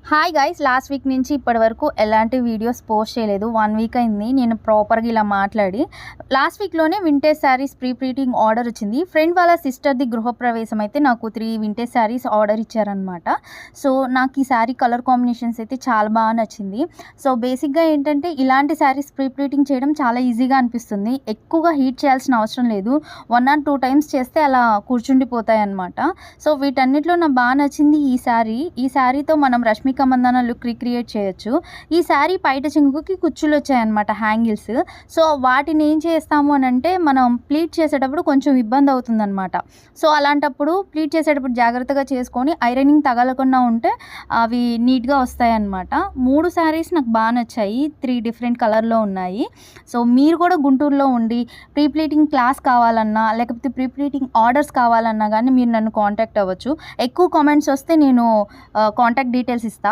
Hi guys, last week నుంచి ఇప్పటి వరకు ఎలాంటి వీడియోస్ పోస్ట్ చేయలేదు. 1 వీక్ అయింది నేను ప్రాపర్గా ఇలా మాట్లాడి. లాస్ట్ వీక్లోనే vintage saris pre pleating order వచ్చింది. ఫ్రెండ్ వాళ్ళ సిస్టర్ది గృహప్రవేశం అయితే నాకు 3 వింటేజ్ శారీస్ ఆర్డర్ ఇచ్చారనమాట. సో నాకు ఈ శారీ కలర్ కాంబినేషన్స్ అయితే చాలా బాగా నచ్చింది. సో బేసిక్గా ఏంటంటే ఇలాంటి శారీస్ ప్రీ ప్లీటింగ్ చేయడం చాలా ఈజీగా అనిపిస్తుంది. ఎక్కువగా హీట్ చేయాల్సిన అవసరం లేదు. 1 or 2 టైమ్స్ చేస్తే అలా కూర్చుండిపోతాయి అనమాట. సో వీటన్నిటిలో నాకు బాగా నచ్చింది ఈ శారీ. ఈ శారీతో మనం రష్మిక మందాన లుక్ రీక్రియేట్ చేయొచ్చు. ఈ శారీ పైట చెంగుకి కుచ్చులు వచ్చాయన్నమాట, హ్యాంగిల్స్. సో వాటిని ఏం చేస్తాము అని అంటే మనం ప్లీట్ చేసేటప్పుడు కొంచెం ఇబ్బంది అవుతుందన్నమాట. సో అలాంటప్పుడు ప్లీట్ చేసేటప్పుడు జాగ్రత్తగా చేసుకొని ఐరనింగ్ తగలకుండా ఉంటే అవి నీట్గా వస్తాయన్నమాట. 3 శారీస్ నాకు బాగా నచ్చాయి. 3 డిఫరెంట్ కలర్లో ఉన్నాయి. సో మీరు కూడా గుంటూరులో ఉండి ప్రీ ప్లీటింగ్ క్లాస్ కావాలన్నా లేకపోతే ప్రీ ప్లీటింగ్ ఆర్డర్స్ కావాలన్నా కానీ మీరు నన్ను కాంటాక్ట్ అవ్వచ్చు. ఎక్కువ కామెంట్స్ వస్తే నేను కాంటాక్ట్ డీటెయిల్స్ ఇస్తాను.